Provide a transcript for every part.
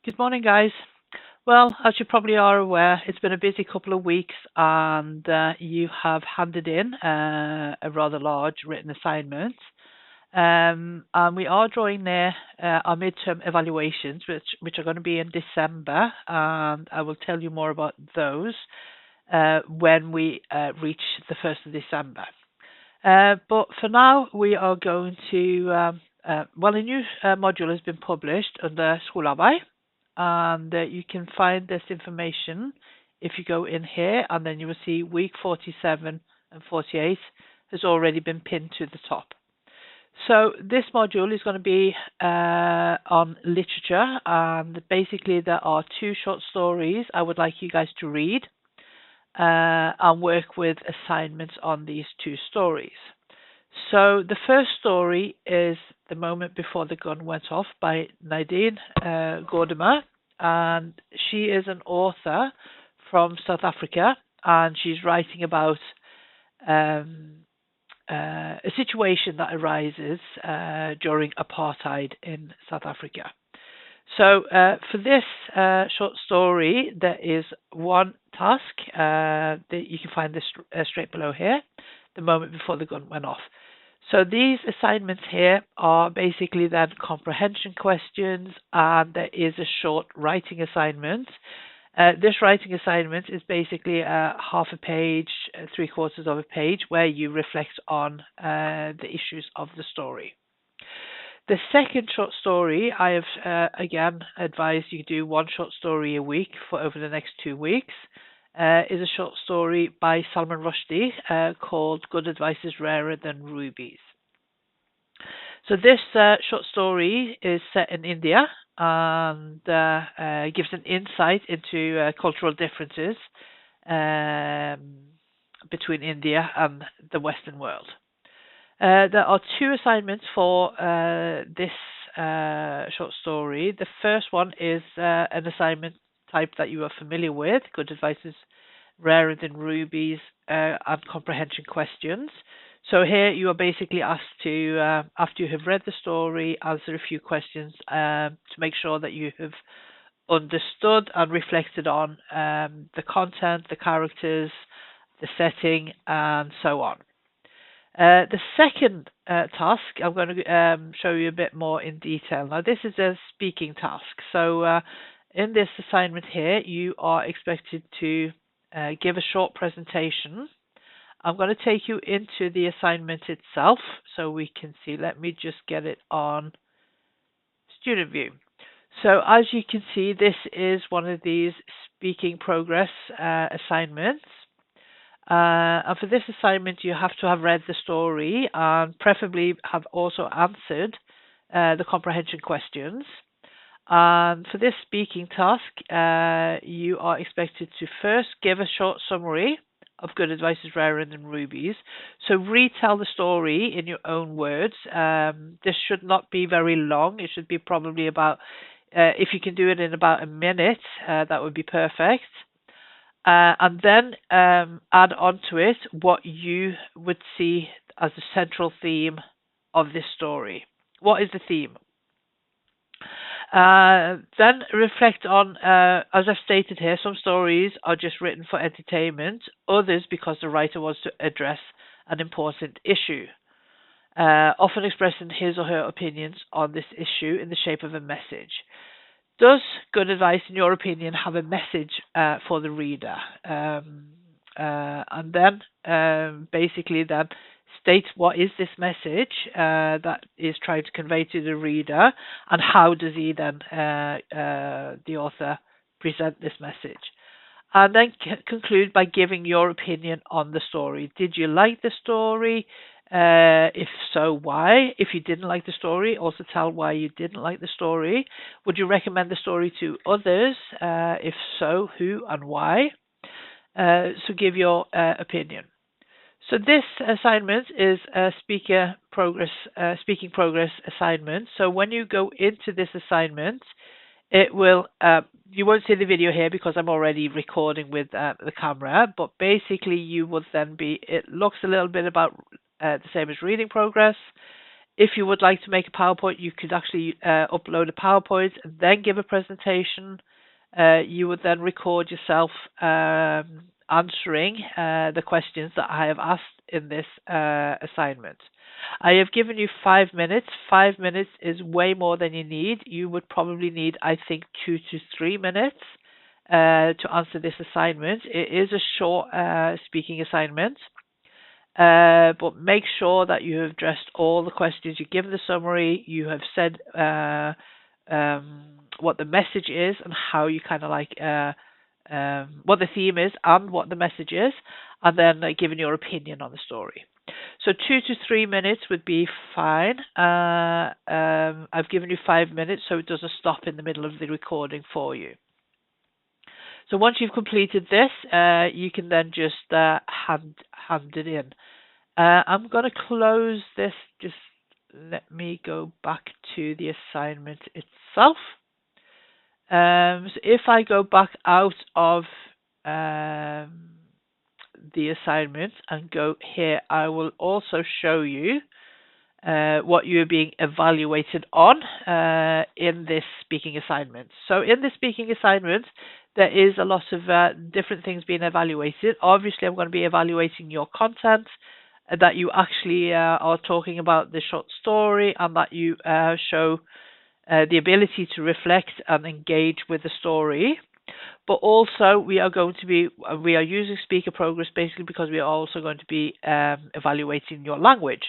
Good morning, guys. Well, as you probably are aware, it's been a busy couple of weeks, and you have handed in a rather large written assignment. And we are drawing near our midterm evaluations, which are going to be in December, and I will tell you more about those when we reach the 1st of December. But for now, we are going to, well, a new module has been published under Skolarbeit, and you can find this information if you go in here, and then you will see week 47 and 48 has already been pinned to the top. So this module is going to be on literature, and basically there are two short stories I would like you guys to read and work with assignments on these two stories. So the first story is The Moment Before the Gun Went Off by Nadine Gordimer, and she is an author from South Africa, and she's writing about a situation that arises during apartheid in South Africa. So for this short story, there is one task that you can find this straight below here, The Moment Before the Gun Went Off. So these assignments here are basically then comprehension questions, and there is a short writing assignment. This writing assignment is basically half a page, three quarters of a page, where you reflect on the issues of the story. The second short story, I have again advised you do one short story a week for over the next 2 weeks, is a short story by Salman Rushdie called Good Advice is Rarer Than Rubies. So this short story is set in India and gives an insight into cultural differences between India and the Western world. There are two assignments for this short story. The first one is an assignment type that you are familiar with, Good Advice is Rarer Than Rubies, and comprehension questions. So here you are basically asked to, after you have read the story, answer a few questions to make sure that you have understood and reflected on the content, the characters, the setting, and so on. The second task, I'm going to show you a bit more in detail. Now, this is a speaking task. So in this assignment here, you are expected to give a short presentation. I'm going to take you into the assignment itself so we can see. Let me just get it on student view. So as you can see, this is one of these speaking progress assignments. And for this assignment, you have to have read the story and preferably have also answered the comprehension questions. And for this speaking task, you are expected to first give a short summary of Good Advice is Rarer Than Rubies. So retell the story in your own words. This should not be very long. It should be probably about, if you can do it in about a minute, that would be perfect. And then add onto it what you would see as the central theme of this story. What is the theme? Then reflect on, as I've stated here, some stories are just written for entertainment, others because the writer wants to address an important issue, often expressing his or her opinions on this issue in the shape of a message. Does Good Advice, in your opinion, have a message for the reader? And then basically then state what is this message that is trying to convey to the reader, and how does he then, the author, present this message. And then conclude by giving your opinion on the story. Did you like the story? If so, why? If you didn't like the story, also tell why you didn't like the story. Would you recommend the story to others? If so, who and why? So give your opinion. So this assignment is a speaking progress assignment. So when you go into this assignment, it will, you won't see the video here because I'm already recording with the camera, but basically you would then be, it looks a little bit about the same as reading progress. If you would like to make a PowerPoint, you could actually upload a PowerPoint and then give a presentation. You would then record yourself answering the questions that I have asked in this assignment. I have given you 5 minutes. 5 minutes is way more than you need. You would probably need, I think, 2 to 3 minutes to answer this assignment. It is a short speaking assignment. But make sure that you have addressed all the questions. You give the summary. You have said what the message is and how you kind of like what the theme is and what the message is, and then giving your opinion on the story. So 2 to 3 minutes would be fine. I've given you 5 minutes, so it doesn't stop in the middle of the recording for you. So once you've completed this, you can then just hand it in. I'm going to close this. Just let me go back to the assignment itself. So if I go back out of the assignment and go here, I will also show you what you're being evaluated on in this speaking assignment. So in this speaking assignment, there is a lot of different things being evaluated. Obviously, I'm going to be evaluating your content, that you actually are talking about the short story, and that you show the ability to reflect and engage with the story. But also we are using Speaker Progress basically because we are also going to be evaluating your language.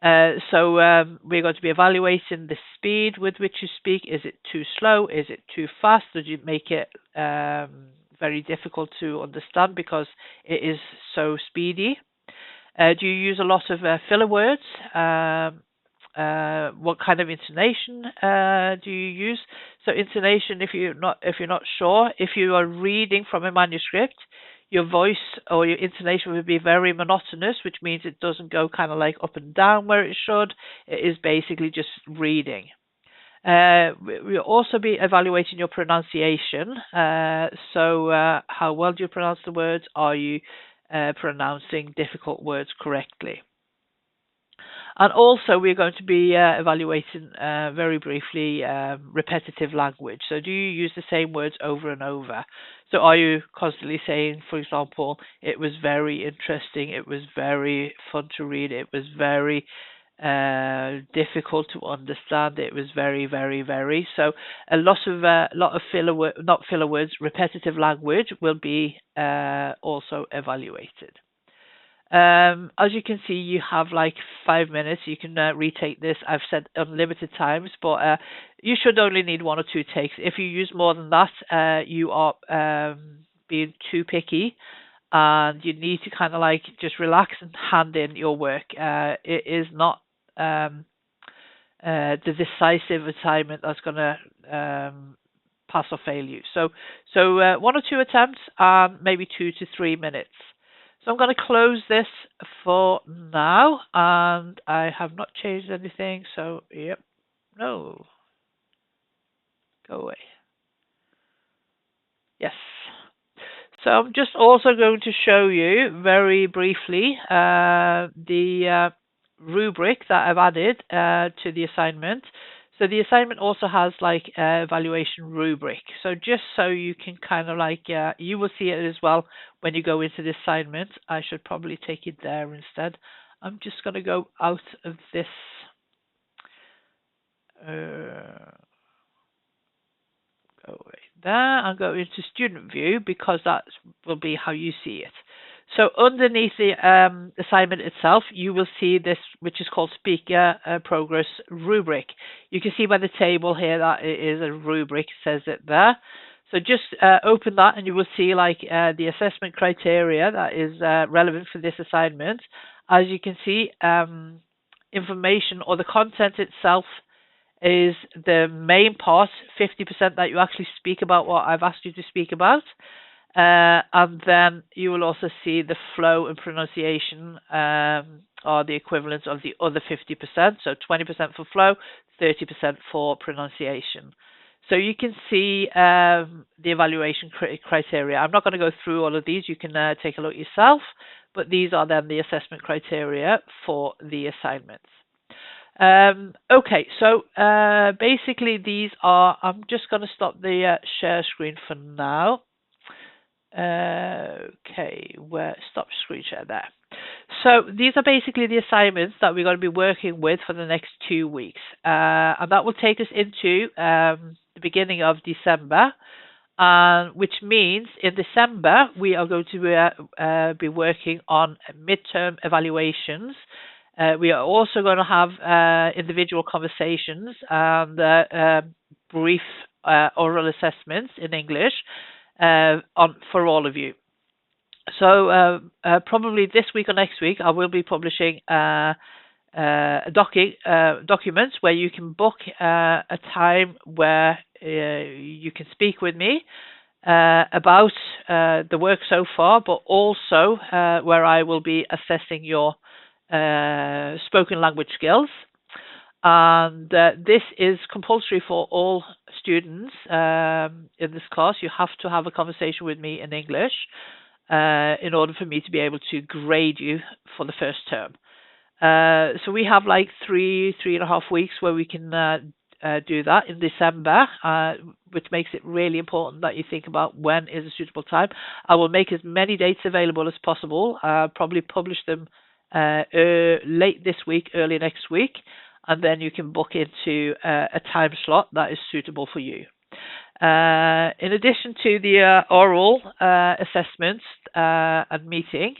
So we're going to be evaluating the speed with which you speak. Is it too slow? Is it too fast? Did you make it very difficult to understand because it is so speedy? Do you use a lot of filler words? What kind of intonation do you use? So intonation, if you're not sure, if you are reading from a manuscript, your voice or your intonation would be very monotonous, which means it doesn't go kind of like up and down where it should. It is basically just reading. We'll also be evaluating your pronunciation. So how well do you pronounce the words? Are you pronouncing difficult words correctly? And also we're going to be evaluating very briefly repetitive language. So do you use the same words over and over? So are you constantly saying, for example, it was very interesting, it was very fun to read, it was very difficult to understand, it was very, very, very. So a lot of filler words, repetitive language will be also evaluated. As you can see, you have like 5 minutes. You can retake this. I've said unlimited times, but you should only need 1 or 2 takes. If you use more than that, you are being too picky, and you need to kind of like just relax and hand in your work. It is not the decisive assignment that's going to pass or fail you. So 1 or 2 attempts and maybe 2 to 3 minutes. So I'm going to close this for now, and I have not changed anything, so yep, no, go away. Yes. So I'm just also going to show you very briefly the rubric that I've added to the assignment. So the assignment also has like evaluation rubric. So just so you can kind of like, you will see it as well when you go into the assignment. I should probably take it there instead. I'm just going to go out of this. Go away there and go into student view, because that will be how you see it. So underneath the assignment itself, you will see this, which is called Speaker Progress Rubric. You can see by the table here that it is a rubric, says it there. So just open that and you will see like the assessment criteria that is relevant for this assignment. As you can see, information or the content itself is the main part, 50% that you actually speak about what I've asked you to speak about. And then you will also see the flow and pronunciation are the equivalent of the other 50%. So 20% for flow, 30% for pronunciation. So you can see the evaluation criteria. I'm not going to go through all of these. You can take a look yourself. But these are then the assessment criteria for the assignments. Okay, so basically these are, I'm just going to stop the share screen for now. Okay, where stop screen share there. So these are basically the assignments that we're going to be working with for the next 2 weeks. And that will take us into the beginning of December, which means in December we are going to be working on midterm evaluations. We are also going to have individual conversations and brief oral assessments in English for all of you. So probably this week or next week, I will be publishing documents where you can book a time where you can speak with me about the work so far, but also where I will be assessing your spoken language skills. And this is compulsory for all students in this class. You have to have a conversation with me in English in order for me to be able to grade you for the first term. So we have like 3.5 weeks where we can do that in December, which makes it really important that you think about when is a suitable time. I will make as many dates available as possible, probably publish them late this week, early next week, and then you can book into a time slot that is suitable for you. In addition to the oral assessments and meeting,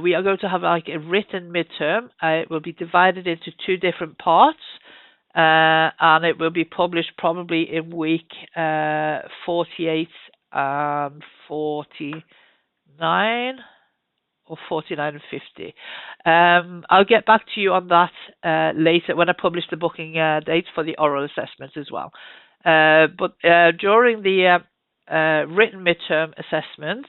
we are going to have like a written midterm. It will be divided into 2 different parts, and it will be published probably in week 48 and 49, or 49 and 50. I'll get back to you on that later when I publish the booking dates for the oral assessments as well. But during the written midterm assessments,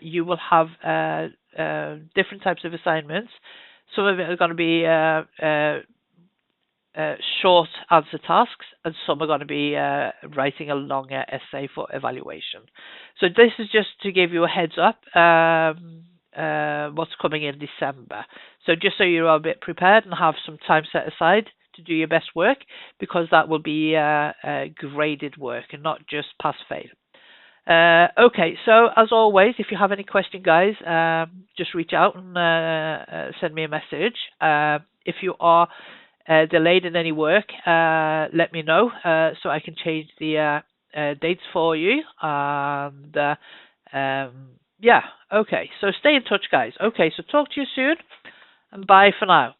you will have different types of assignments. Some of it are going to be short answer tasks, and some are going to be writing a longer essay for evaluation. So this is just to give you a heads up what's coming in December. So just so you're a bit prepared and have some time set aside to do your best work, because that will be graded work and not just pass-fail. Okay, so as always, if you have any question, guys, just reach out and send me a message. If you are delayed in any work, let me know so I can change the dates for you. And yeah, okay, so stay in touch, guys. Okay, so talk to you soon, and bye for now.